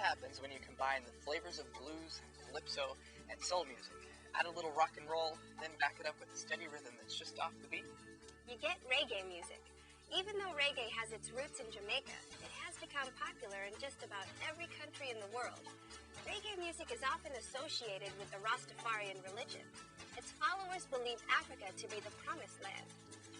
happens when you combine the flavors of blues, calypso, and soul music. Add a little rock and roll, then back it up with a steady rhythm that's just off the beat. You get reggae music. Even though reggae has its roots in Jamaica, it has become popular in just about every country in the world. Reggae music is often associated with the Rastafarian religion. Its followers believe Africa to be the promised land.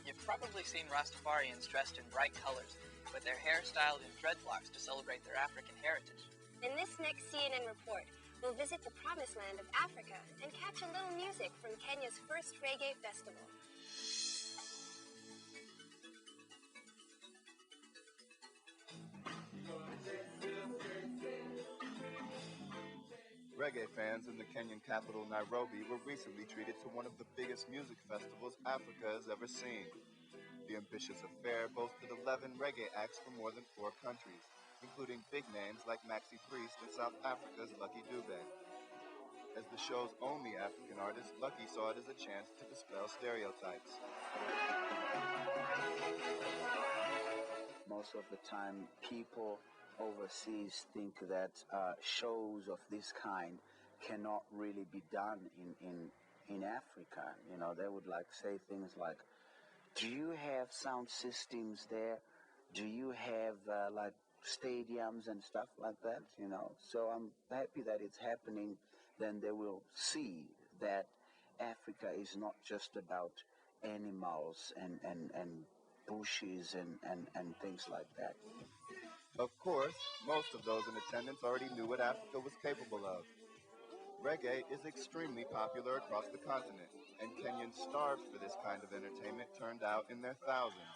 You've probably seen Rastafarians dressed in bright colors, with their hair styled in dreadlocks to celebrate their African heritage. In this next CNN report, we'll visit the promised land of Africa and catch a little music from Kenya's first reggae festival. Reggae fans in the Kenyan capital, Nairobi, were recently treated to one of the biggest music festivals Africa has ever seen. The ambitious affair boasted 11 reggae acts from more than 4 countries, including big names like Maxi Priest and South Africa's Lucky Dube. As the show's only African artist, Lucky saw it as a chance to dispel stereotypes. Most of the time, people overseas think that shows of this kind cannot really be done in Africa. You know, they would like say things like, do you have sound systems there? Do you have like stadiums and stuff like that? You know, so I'm happy that it's happening. Then they will see that Africa is not just about animals and bushes and things like that. Of course, most of those in attendance already knew what Africa was capable of. Reggae is extremely popular across the continent, and Kenyans starved for this kind of entertainment turned out in their thousands.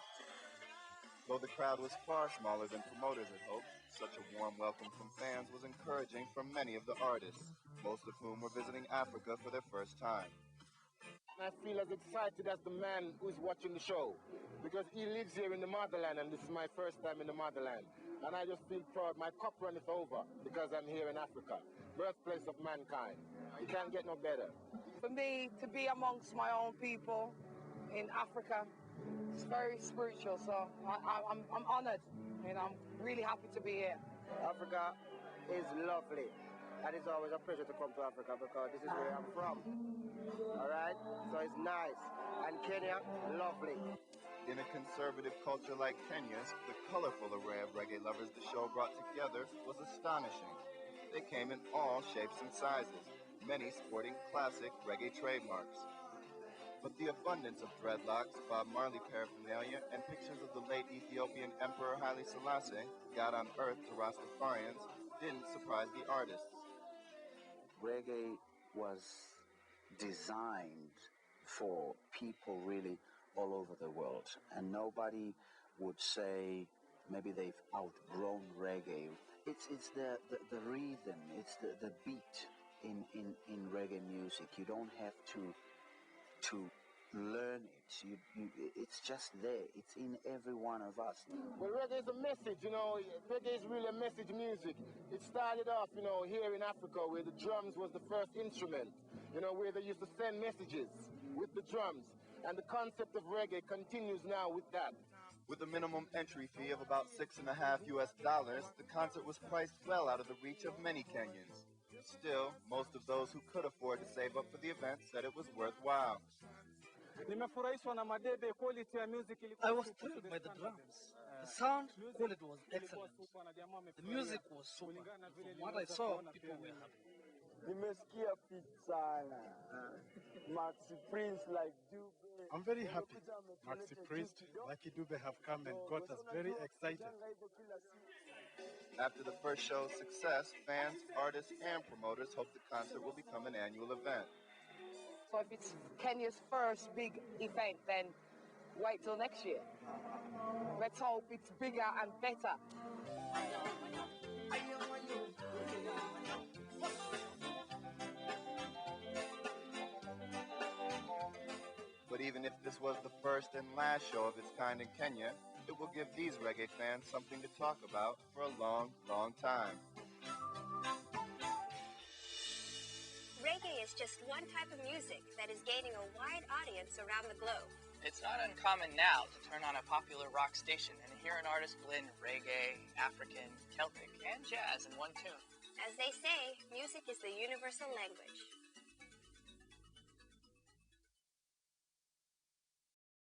Though the crowd was far smaller than promoters had hoped, such a warm welcome from fans was encouraging for many of the artists, most of whom were visiting Africa for their first time. I feel as excited as the man who's watching the show, because he lives here in the motherland, and this is my first time in the motherland. And I just feel proud. My cup runneth over because I'm here in Africa, birthplace of mankind. You can't get no better. For me, to be amongst my own people in Africa, it's very spiritual. So I'm honored, and I'm really happy to be here. Africa is lovely. And it's always a pleasure to come to Africa because this is where I'm from. All right? So it's nice. And Kenya, lovely. In a conservative culture like Kenya's, the colorful array of reggae lovers the show brought together was astonishing. They came in all shapes and sizes, many sporting classic reggae trademarks. But the abundance of dreadlocks, Bob Marley paraphernalia, and pictures of the late Ethiopian Emperor Haile Selassie, God on earth to Rastafarians, didn't surprise the artists. Reggae was designed for people really all over the world, and nobody would say maybe they've outgrown reggae. It's the rhythm, it's the beat in reggae music. You don't have to learn it. It's just there. It's in every one of us. Well, reggae is a message, you know. Reggae is really a message music. It started off, you know, here in Africa where the drums was the first instrument, you know, where they used to send messages with the drums. And the concept of reggae continues now with that. With a minimum entry fee of about $6.50 US, the concert was priced well out of the reach of many Kenyans. Still, most of those who could afford to save up for the event said it was worthwhile. I was thrilled by the drums. The sound quality was excellent. The music was super. From what I saw, people were happy. Nimesikia fit sana. Maxi Prince like Dube. I'm very happy. Maxi Priest, Lucky Dube have come and got us very excited. After the first show's success, fans, artists, and promoters hope the concert will become an annual event. So if it's Kenya's first big event, then wait till next year. Let's hope it's bigger and better. But even if this was the first and last show of its kind in Kenya, it will give these reggae fans something to talk about for a long, long time. Reggae is just one type of music that is gaining a wide audience around the globe. It's not uncommon now to turn on a popular rock station and hear an artist blend reggae, African, Celtic, and jazz in one tune. As they say, music is the universal language.